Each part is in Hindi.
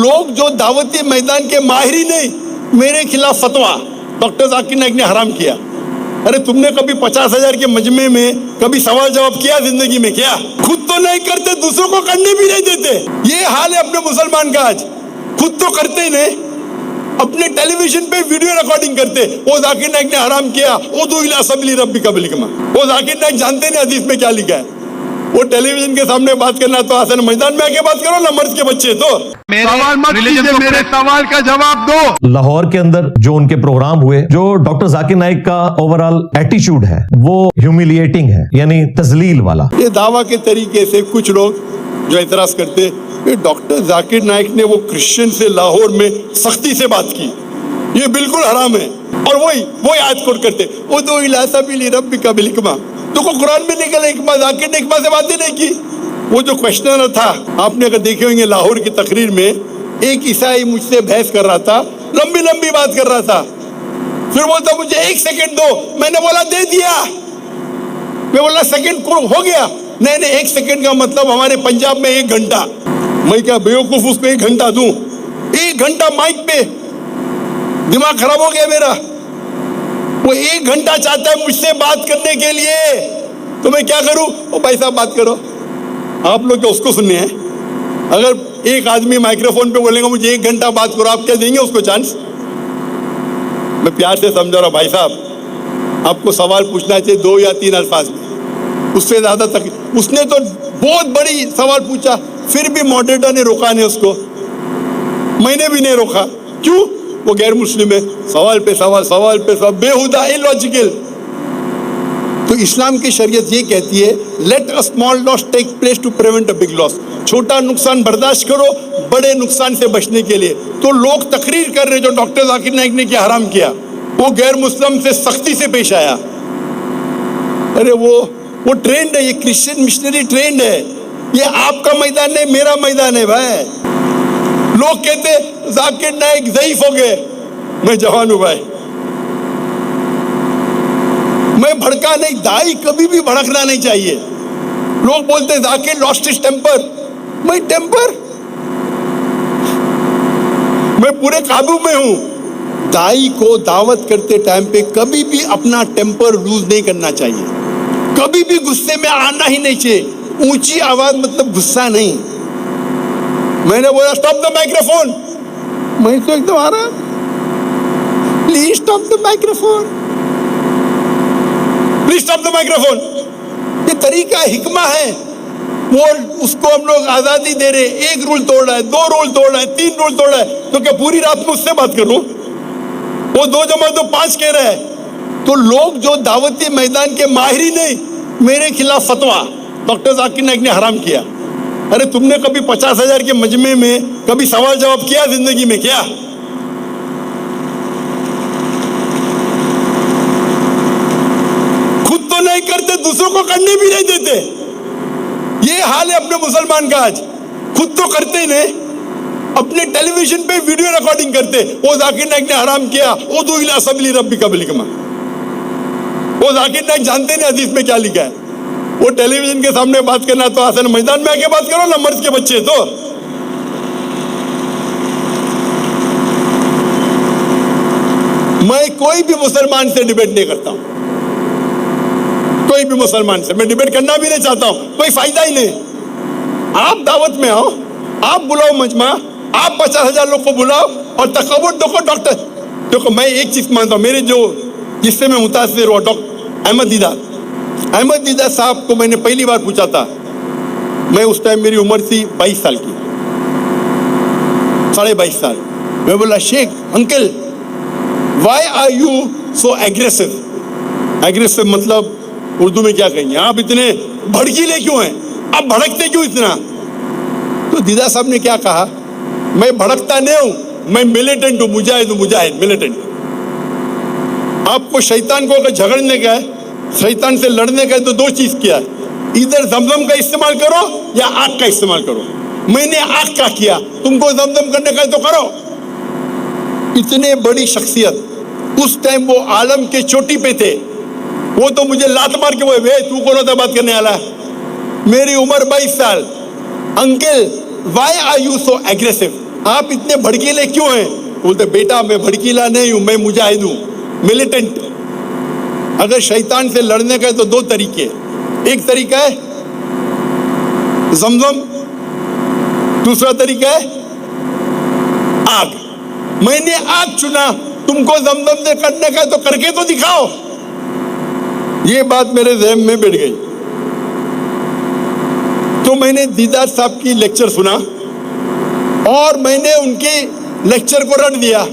लोग जो दावती मैदान के माहिर ही नहीं, मेरे खिलाफ फतवा डॉक्टर जाकिर नाइक ने हराम किया। अरे तुमने कभी 50,000 के मजमे में कभी सवाल जवाब किया जिंदगी में? क्या खुद तो नहीं करते, दूसरों को करने भी नहीं देते। ये हाल है अपने मुसलमान का आज। खुद तो करते ही नहीं, अपने टेलीविजन पे वीडियो रिकॉर्डिंग करते। वो जाकिर नाइक ने हराम किया, उदू इला सबीली रब्बिका बिल हिकमा। वो जाकिर नाइक जानते नहीं हदीस में क्या लिखा है। वो टेलीविजन के सामने बात करना तो आसान, मैदान में आके बात करो ना, मर्द के बच्चे। तो सवाल मत कीजिए, मेरे सवाल का जवाब दो। लाहौर के अंदर जो उनके प्रोग्राम हुए, जो डॉक्टर जाकिर नाइक का ओवरऑल एटीट्यूड है वो ह्यूमिलिएटिंग है, यानी तजलील वाला। ये दावा के तरीके से कुछ लोग जो एतराज करते, डॉक्टर जाकिर नाइक ने वो क्रिश्चियन से लाहौर में सख्ती से बात की, ये बिल्कुल हराम है। और वही आज कोट करते, वो दो इला सबीली रब्बिका बिल हिकमा। तो को कुरान में निकला हिकमा, जाकिर ने हिकमा से बात ही नहीं की। वो जो क्वेश्चनर था, आपने अगर देखे होंगे लाहौर की तकरीर में, एक ईसाई मुझसे बहस कर रहा था, लंबी लंबी बात कर रहा था। फिर बोलता मुझे 1 सेकंड दो, मैंने बोला दे दिया। मैं बोला सेकंड हो गया, नहीं 1 सेकंड का मतलब हमारे पंजाब में 1 घंटा। मैं क्या बेवकूफ उसको 1 घंटा दूं? 1 घंटा माइक पे, दिमाग खराब हो गया मेरा। वो 1 घंटा चाहता है मुझसे बात करने के लिए, तो मैं क्या करूं? ओ भाई साहब बात करो। आप लोग क्या उसको सुनने हैं? अगर एक आदमी माइक्रोफोन पे बोलेगा मुझे 1 घंटा बात करो, आप क्या देंगे उसको चांस? मैं प्यार से समझा रहा हूं, भाई साहब आपको सवाल पूछना चाहिए 2 या 3 अल्फाज में, उससे ज्यादा तक। उसने तो बहुत बड़ी सवाल पूछा, फिर भी मॉडरेटर ने रोका नहीं उसको, मैंने भी नहीं रोका। क्यों? वो गैर मुस्लिम है। सवाल पे सवाल, सवाल पे सवाल, बेहुदा, इलॉजिकल। तो इस्लाम की शरीयत ये कहती है, let a small loss take place to prevent a big loss. छोटा नुकसान बर्दाश्त करो बड़े नुकसान से बचने के लिए। तो लोग तकरीर कर रहे जो डॉक्टर जाकिर नाइक ने क्या हराम किया, वो गैर मुस्लिम से सख्ती से पेश आया। अरे वो ट्रेंड है, ये क्रिश्चियन मिशनरी ट्रेंड है। ये आपका मैदान नहीं, मेरा मैदान है भाई। लोग कहते जाकिर नाइक ज़ईफ हो गए, मैं जवान हूं भाई, मैं भड़का नहीं। दाई कभी भी भड़कना नहीं चाहिए। लोग बोलते जाकिर लॉस्ट हिज टेम्पर, मैं टेम्पर, मैं पूरे काबू में हूं। दाई को दावत करते टाइम पे कभी भी अपना टेम्पर लूज नहीं करना चाहिए, कभी भी गुस्से में आना ही नहीं चाहिए। ऊंची आवाज मतलब गुस्सा नहीं। मैंने बोला स्टॉप द माइक्रोफोन, मैं तो एकदम आ रहा, please stop the microphone, please stop the microphone. ये तरीका हिकमा है। वो उसको हम लोग आजादी दे रहे, 1 रूल तोड़ रहा है, 2 रूल तोड़ रहा है, 3 रूल तोड़ रहा है, तो क्या पूरी रात में उससे बात करूं? वो 2 जमा 2 5 कह रहा है। तो लोग जो दावती मैदान के माहिर ही नहीं, मेरे खिलाफ फतवा डॉक्टर जाकिर नाइक ने हराम किया। अरे तुमने कभी 50,000 के मजमे में कभी सवाल जवाब किया जिंदगी में? क्या खुद तो नहीं करते, दूसरों को करने भी नहीं देते। ये हाल है अपने मुसलमान का आज। खुद तो करते ही नहीं, अपने टेलीविजन पे वीडियो रिकॉर्डिंग करते। वो जाकिर नाइक ने हराम किया, उदू इला सबीली रब्बिका बिल हिकमा। वो जाकिर नाइक जानते नहीं हदीस में क्या लिखा है। वो टेलीविजन के सामने बात करना तो आसान, मैदान में आके बात करो ना, मर्द के बच्चे। तो मैं कोई भी मुसलमान से डिबेट नहीं करता हूं, कोई भी मुसलमान से मैं डिबेट करना भी नहीं चाहता हूं, कोई फायदा ही नहीं। आप दावत में आओ, आप बुलाओ मजमा, आप 50,000 लोग को बुलाओ और तकब्बुर देखो। डॉक्टर देखो, मैं एक चीज मानता हूं, मेरे जो जिससे मैं मुतासिर हुआ, डॉक्टर अहमद दीदा साहब को मैंने पहली बार पूछा था। मैं उस टाइम मेरी उम्र थी 22 साल की, 22.5 साल। मैं बोला Sheikh uncle, why are you so aggressive? Aggressive मतलब उर्दू में क्या कहेंगे, आप इतने भड़कीले क्यों हैं, आप भड़कते क्यों इतना? तो दीदा साहब ने क्या कहा, मैं भड़कता नहीं हूं, मैं मिलिटेंट हूं, मुजाहिद मिलिटेंट। आपको शैतान को अगर झगड़ने का है, शैतान से लड़ने का है, तो 2 चीज किया है, इधर जमजम का इस्तेमाल करो या आग का इस्तेमाल करो। मैंने आग का किया, तुमको जमजम करने का है तो करो। इतने बड़ी शख्सियत, उस टाइम वो आलम के चोटी पे थे। वो तो मुझे लात मार के वो तू कौन होता बात करने वाला? मेरी उम्र 22 साल। Uncle why are you so aggressive? आप इतने भड़कीले क्यों हैं? बोलते बेटा मैं भड़कीला नहीं हूं, मैं मुजाहिद हूं, मिलिटेंट। अगर शैतान से लड़ने का है तो दो तरीके, एक तरीका है जमजम, दूसरा तरीका है आग। मैंने आग चुना, तुमको जमजम से करने का है तो करके तो दिखाओ। ये बात मेरे ज़हन में बैठ गई। तो मैंने दीदार साहब की लेक्चर सुना और मैंने उनके लेक्चर को रट दिया।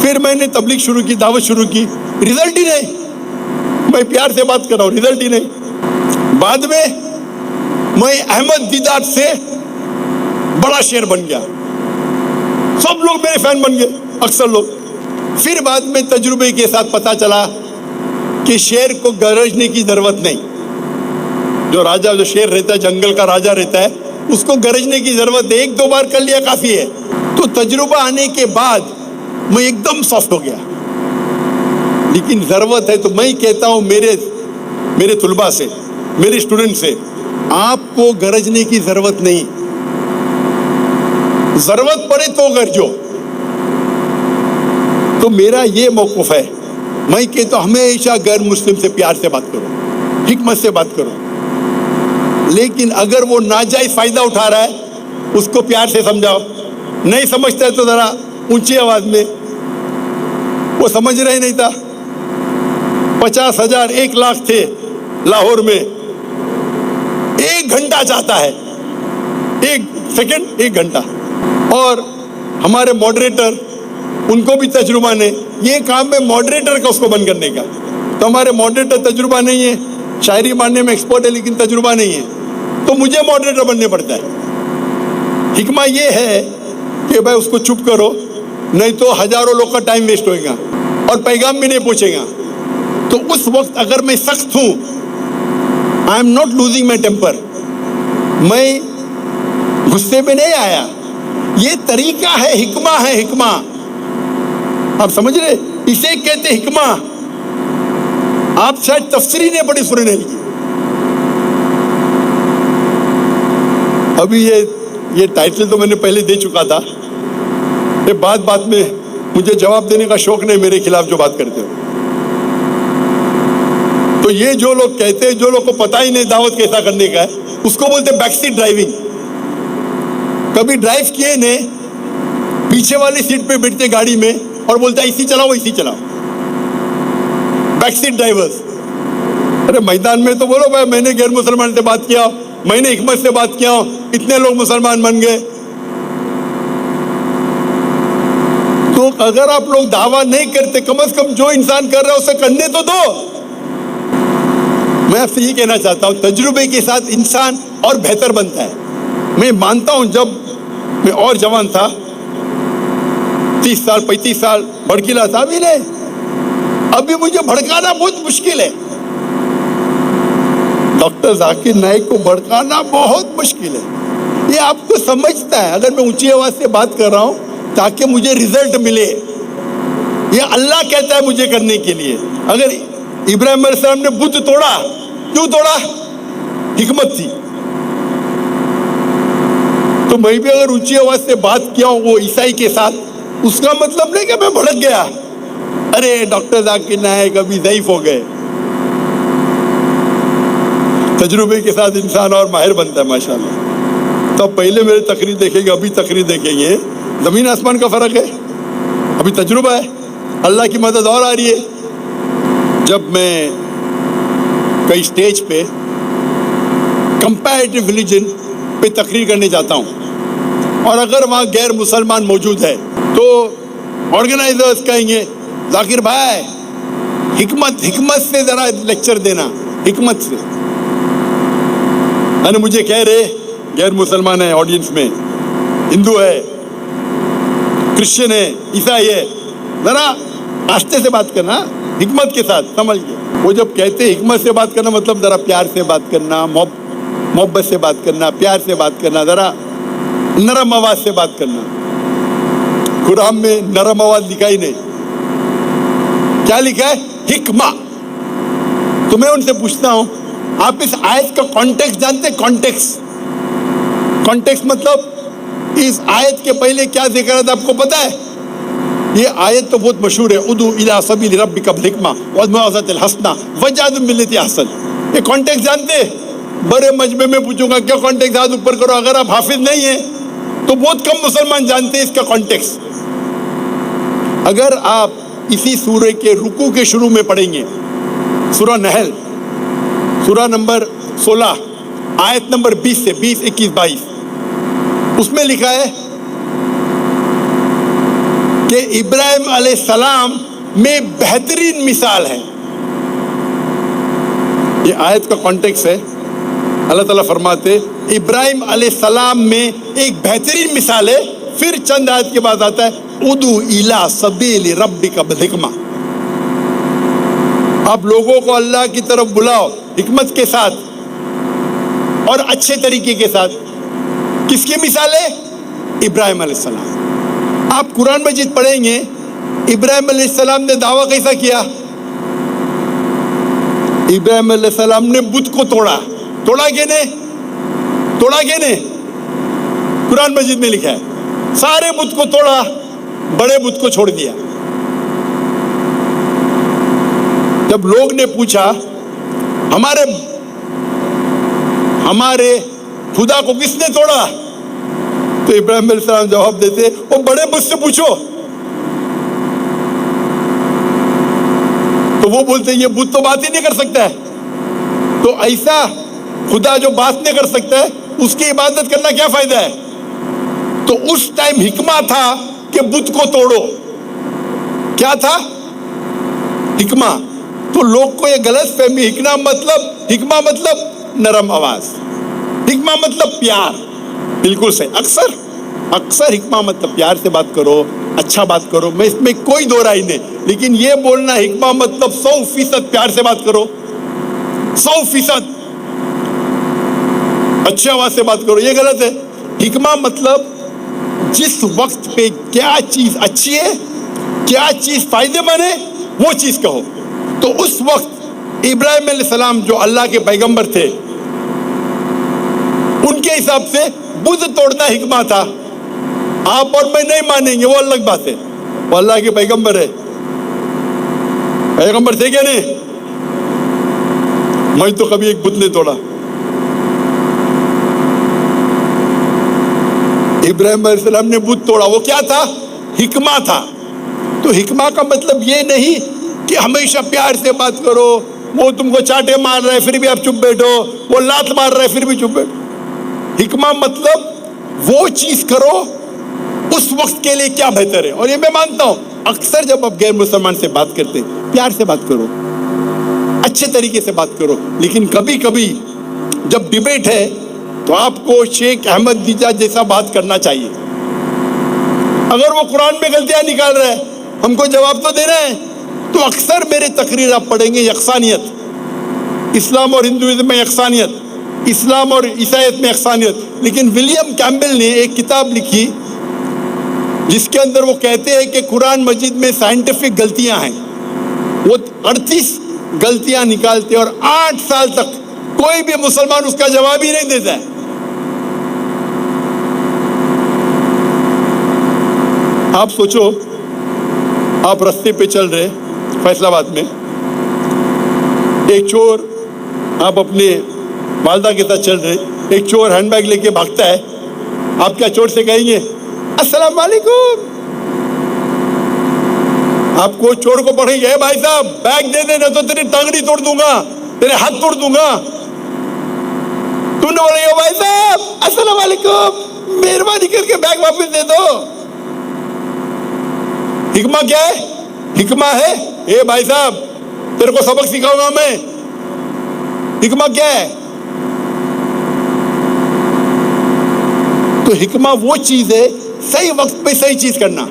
फिर मैंने तबलीग शुरू की, दावत शुरू की, रिजल्ट ही नहीं। मैं प्यार से बात कर रहा हूं, रिजल्ट ही नहीं। बाद में मैं अहमद दीदार से बड़ा शेर बन गया, सब लोग मेरे फैन बन गए, अक्सर लोग। फिर बाद में तजुर्बे के साथ पता चला कि शेर को गरजने की जरूरत नहीं। जो राजा, जो शेर रहता है, जंगल का राजा रहता है, उसको गरजने की जरूरत है, एक दो बार कर लिया काफी है। तो तजुर्बा आने के बाद मैं एकदम सॉफ्ट हो गया। लेकिन जरूरत है तो मैं कहता हूं मेरे तुलबा से, मेरे स्टूडेंट से, आपको गरजने की जरूरत नहीं। जरूरत पड़े तो गरजो। तो मेरा ये मौक़िफ़ है, मैं कहता हूं हमेशा गैर मुस्लिम से प्यार से बात करो, हिकमत से बात करो। लेकिन अगर वो नाजायज फायदा उठा रहा है उसको प्यार से समझाओ। नहीं समझता है तो जरा ऊंची आवाज में, वो समझ रहे नहीं था। 50,000 1 लाख थे लाहौर में, 1 घंटा चाहता है, 1 सेकंड 1 घंटा। और हमारे मॉडरेटर, उनको भी तजुर्बा नहीं, ये काम है मॉडरेटर का उसको बंद करने का। तो हमारे मॉडरेटर तजुर्बा नहीं है, शायरी मानने में एक्सपर्ट है लेकिन तजुर्बा नहीं है, तो मुझे मॉडरेटर बनने पड़ता है। हिकमा ये है कि भाई उसको चुप करो, नहीं तो हजारों लोग का टाइम वेस्ट होएगा और पैगाम भी नहीं पहुंचेगा। तो उस वक्त अगर मैं सख्त हूं, I am not losing my temper, मैं गुस्से में नहीं आया। ये तरीका है, हिकमा है, हिकमा। आप समझ रहे, इसे कहते हिकमा। आप शायद तफसीर नहीं पढ़ी सुनने की। अभी ये टाइटल तो मैंने पहले दे चुका था। ये बात में मुझे जवाब देने का शौक नहीं, मेरे खिलाफ जो बात करते हो। तो ये जो लोग कहते हैं, जो लोग को पता ही नहीं दावत कैसा करने का है, उसको बोलते बैकसीट ड्राइविंग। कभी ड्राइव किए ने, पीछे वाली सीट पे बैठते गाड़ी में और बोलता इसी चलाओ, इसी चलाओ। Backseat drivers. अरे मैदान में तो बोलो भाई मैंने गैर मुसलमान से बात किया, मैंने हिकमत से बात किया, इतने लोग मुसलमान बन गए। तो अगर आप लोग दावा नहीं करते, कम से कम जो इंसान कर रहा है उसे करने तो दो। मैं आपसे ये कहना चाहता हूं, तजुर्बे के साथ इंसान और बेहतर बनता है। मैं मानता हूं जब मैं और जवान था, 30 साल 35 साल भड़कीला था, अभी नहीं, अभी मुझे भड़काना बहुत मुश्किल है। डॉक्टर जाकिर नाइक को भड़काना बहुत मुश्किल है। ये आपको समझता है। अगर मैं ऊंची आवाज से बात कर रहा हूं ताकि मुझे रिजल्ट मिले, ये अल्लाह कहता है मुझे करने के लिए। अगर इब्राहिम अलैहिस्सलाम ने बुत तोड़ा, क्यों तोड़ा? हिकमत थी। तो मैं भी अगर ऊंची आवाज से बात किया हूं वो ईसाई के साथ, उसका मतलब नहीं कि मैं भड़क गया, अरे डॉक्टर जाकिर नाइक अभी ज़ईफ हो गए। तजुर्बे के साथ इंसान और माहिर बनता है माशाल्लाह। तो पहले मेरे तकरीर देखेंगे, अभी तकरीर देखेंगे, जमीन आसमान का फर्क है। अभी तजुर्बा है, अल्लाह की मदद और आ रही है। जब मैं कई स्टेज पे कंपैरेटिव रिलीजन पे तकरीर करने जाता हूँ और अगर वहाँ गैर मुसलमान मौजूद है तो ऑर्गेनाइजर्स कहेंगे जाकिर भाई हिकमत से जरा लेक्चर देना, हिकमत से। अरे मुझे कह रहे गैर मुसलमान है ऑडियंस में, हिंदू है, क्रिश्चियन है, ईसाई है, जरा आस्ते से बात करना, हिकमत के साथ, समझ गए। वो जब कहते हिकमत से बात करना मतलब जरा प्यार से बात करना, मोहब्बत से बात करना, प्यार से बात करना, जरा नरम आवाज से बात करना। कुरान में नरम आवाज लिखा ही नहीं, क्या लिखा है? हिकमा। तो मैं उनसे पूछता हूं, आप इस आयत का कॉन्टेक्स्ट जानते हैं? कॉन्टेक्स्ट मतलब इस आयत के पहले क्या जिक्र है आपको पता है? ये आयत तो बहुत मशहूर है, उदू इला सबील रब्बिका बिल हिकमा वल मौइज़तिल हसना वजादु बिल्लती अहसन। ये कॉन्टेक्स्ट जानते हैं? बड़े मजमे में पूछूंगा क्या कॉन्टेक्स्ट, हाथ ऊपर करो। अगर आप हाफिज नहीं है तो बहुत कम मुसलमान जानते हैं इसका कॉन्टेक्स्ट। अगर आप इसी सूरे के रुकू के शुरू में पढ़ेंगे, सूरा नहल, सूरा नंबर 16 आयत नंबर 20 से 20, 21, 22, उसमें लिखा है कि इब्राहिम अलैहिस्सलाम में बेहतरीन मिसाल है। ये आयत का कॉन्टेक्स्ट है। अल्लाह ताला फरमाते इब्राहिम अलैहिस्सलाम में एक बेहतरीन मिसाल है। फिर चंद आयत के बाद आता है उदू इला सबील रब्बिका बिल हिकमा। आप लोगों को अल्लाह की तरफ बुलाओ हिकमत के साथ और अच्छे तरीके के साथ। किसकी मिसाल है? इब्राहिम अलैहिस्सलाम। आप कुरान मजीद पढ़ेंगे, इब्राहिम अलैहिस्सलाम ने दावा कैसा किया? इब्राहिम अलैहिस्सलाम ने बुत को तोड़ा। तोड़ा केने? तोड़ा केने? कुरान मजीद में लिखा है सारे बुत को तोड़ा, बड़े बुत को छोड़ दिया। जब लोग ने पूछा हमारे खुदा को किसने तोड़ा, तो इब्राहिम अलैहिस्सलाम जवाब देते वो बड़े बुत से पूछो। तो वो बोलते ये बुत तो बात ही नहीं कर सकता है। तो ऐसा खुदा जो बात नहीं कर सकता है उसकी इबादत करना क्या फायदा है? तो उस टाइम हिकमा था कि बुत को तोड़ो। क्या था? हिकमा। तो लोग को ये गलत फहमी, हिकमा मतलब नरम आवाज, हिकमा मतलब प्यार। बिल्कुल सही। अक्सर हिकमा मतलब प्यार से बात करो, अच्छा बात करो, मैं इसमें कोई दो राय नहीं। लेकिन ये बोलना हिकमा मतलब 100% प्यार से बात करो, 100% अच्छी आवाज से बात करो, ये गलत है। हिकमा मतलब जिस वक्त पे क्या चीज अच्छी है, क्या चीज फायदेमंद है, वो चीज कहो। तो उस वक्त इब्राहिम अलैहिस्सलाम जो अल्लाह के पैगंबर थे, उनके हिसाब से बुत तोड़ना हिकमा था। आप और मैं नहीं मानेंगे, वो अलग बात है। वो अल्लाह के पैगंबर है। पैगंबर थे क्या नहीं? मैं तो कभी एक बुत नहीं तोड़ा। इब्राहिम अलैहिस्सलाम ने बुत तोड़ा, वो क्या था? हिकमा था। तो हिकमा का मतलब ये नहीं कि हमेशा प्यार से बात करो। वो तुमको चाटे मार रहा है फिर भी आप चुप बैठो, वो लात मार रहा है फिर भी चुप बैठो। हिकमा मतलब वो चीज करो उस वक्त के लिए क्या बेहतर है। और ये मैं मानता हूं अक्सर जब आप गैर मुसलमान से बात करते, प्यार से बात करो, अच्छे तरीके से बात करो। लेकिन कभी कभी जब डिबेट है तो आपको शेख अहमद दिजाज जैसा बात करना चाहिए। अगर वो कुरान में गलतियां निकाल रहा है, हमको जवाब तो देना है। तो अक्सर मेरे तकरीर आप पढ़ेंगे यकसानियत, इस्लाम और हिंदुइज्म में यकसानियत, इस्लाम और ईसाईयत में यकसानियत। लेकिन विलियम कैम्बल ने एक किताब लिखी जिसके अंदर वो कहते हैं कि कुरान मजीद में साइंटिफिक गलतियां हैं। वो 38 गलतियां निकालते और 8 साल तक कोई भी मुसलमान उसका जवाब ही नहीं देता है। आप सोचो, आप रास्ते पे चल रहे फैसलाबाद में, एक चोर, आप अपने वालदा के साथ चल रहे, एक चोर हैंडबैग लेके भागता है। आप क्या चोर से कहेंगे अस्सलाम वालेकुम? आपको चोर को पढ़ेंगे भाई साहब बैग दे देना तो तेरी टांगड़ी तोड़ दूंगा, तेरे हाथ तोड़ दूंगा। तुमने बोलेगा भाई साहब अस्सलाम वालेकुम, मेहरबानी करके बैग वापस दे दो। हिकमा क्या है? हिकमा है ए भाई साहब तेरे को सबक सिखाऊंगा मैं। हिकमा क्या है? तो हिकमा वो चीज है सही वक्त पे सही चीज करना।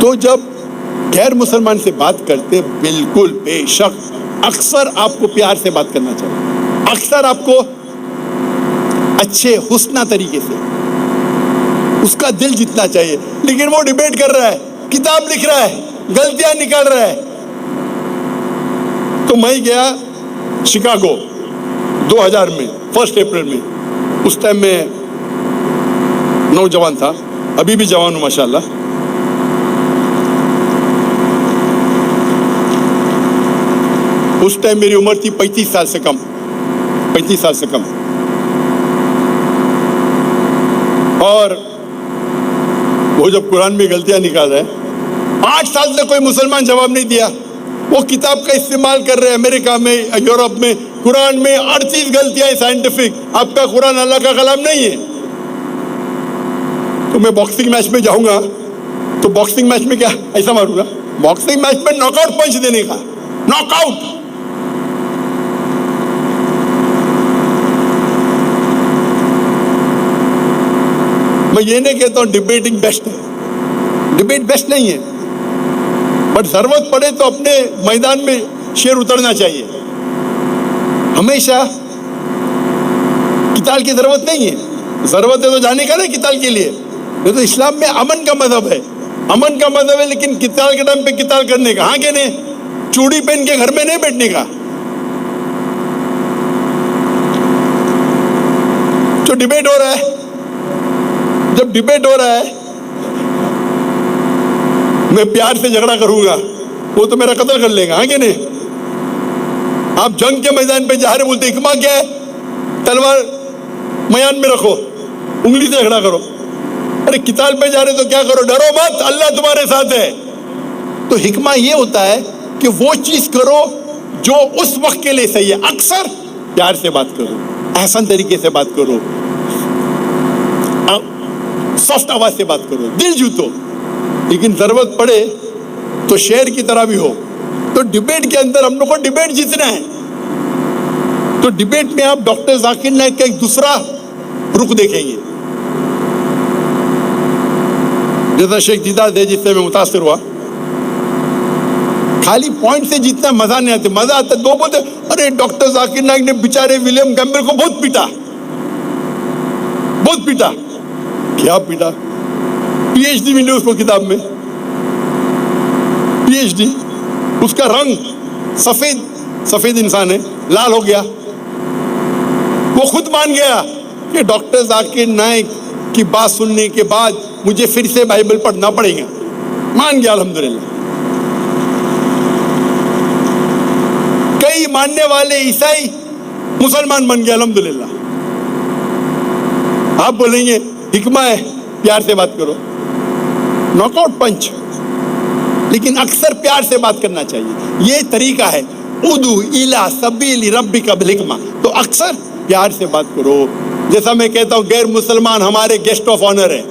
तो जब गैर मुसलमान से बात करते, बिल्कुल बेशक अक्सर आपको प्यार से बात करना चाहिए, अक्सर आपको अच्छे हुस्ना तरीके से उसका दिल जीतना चाहिए। लेकिन वो डिबेट कर रहा है, किताब लिख रहा है, गलतियां निकाल रहा है। तो मैं गया शिकागो 2000 में 1 अप्रैल में, उस टाइम मैं नौजवान था, अभी भी जवान हूं माशाल्लाह। उस टाइम मेरी उम्र थी 35 साल से कम, 35 साल से कम। और वो जब कुरान में गलतियां निकाल रहे हैं, 8 साल से कोई मुसलमान जवाब नहीं दिया। वो किताब का इस्तेमाल कर रहे हैं अमेरिका में, यूरोप में, कुरान में 38 गलतियां हैं साइंटिफिक। आपका कुरान अल्लाह का कलाम नहीं है। तो मैं बॉक्सिंग मैच में जाऊंगा तो बॉक्सिंग मैच में क्या ऐसा मारूंगा? बॉक्सिंग मैच में नॉकआउट पंच देने का, नॉकआउट। मैं ये नहीं कहता हूं डिबेटिंग बेस्ट है, डिबेट बेस्ट नहीं है, बट जरूरत पड़े तो अपने मैदान में शेर उतरना चाहिए। हमेशा किताल की जरूरत नहीं है, जरूरत है तो जाने का ना किताल के लिए। ये तो इस्लाम में अमन का मजहब है, अमन का मजहब है, लेकिन किताल के टाइम पे किताल करने का, हाँ के नहीं, चूड़ी पहन के घर में नहीं बैठने का। जो डिबेट हो रहा है, जब डिबेट हो रहा है, मैं प्यार से झगड़ा करूंगा, वो तो मेरा कत्ल कर लेगा, हाँ के नहीं। आप जंग के मैदान पे जा रहे, बोलते हिकमा क्या है? तलवार मयान में रखो, उंगली से झगड़ा करो। अरे किताल पे जा रहे तो क्या करो? डरो मत, अल्लाह तुम्हारे साथ है। तो हिकमा ये होता है कि वो चीज करो जो उस वक्त के लिए सही है। अक्सर प्यार से बात करो, आसान तरीके से बात करो, सॉफ्ट आवाज से बात करो, दिल जीतो। लेकिन जरूरत पड़े तो शेर की तरह भी हो। तो डिबेट के अंदर हम लोग को डिबेट जीतना है। तो डिबेट में आप डॉक्टर जाकिर नाइक का एक दूसरा रुख देखेंगे। जैसा शेख दीदार है, जिससे मैं मुतासिर हुआ, खाली पॉइंट से जीतना मजा नहीं आता। मजा आता दो बोलते, अरे डॉक्टर जाकिर नाइक ने बेचारे विलियम कैम्पबेल को बहुत पीटा, बहुत पीटा। क्या पीटा? पीएचडी मिली उसको किताब में, पीएचडी। उसका रंग सफेद, सफेद इंसान है, लाल हो गया। वो खुद मान गया कि डॉक्टर जाकिर नाइक की बात सुनने के बाद मुझे फिर से बाइबल पढ़ना पड़ेगा। मान गया अल्हम्दुलिल्लाह। कई मानने वाले ईसाई मुसलमान बन गए अल्हम्दुलिल्लाह। आप बोलेंगे हिकमा है, प्यार से बात करो, नॉकआउट पंच। लेकिन अक्सर प्यार से बात करना चाहिए, ये तरीका है। उदू इला सबील रब्बिका बिल हिकमा। तो अक्सर प्यार से बात करो। जैसा मैं कहता हूं, गैर मुसलमान हमारे गेस्ट ऑफ ऑनर है।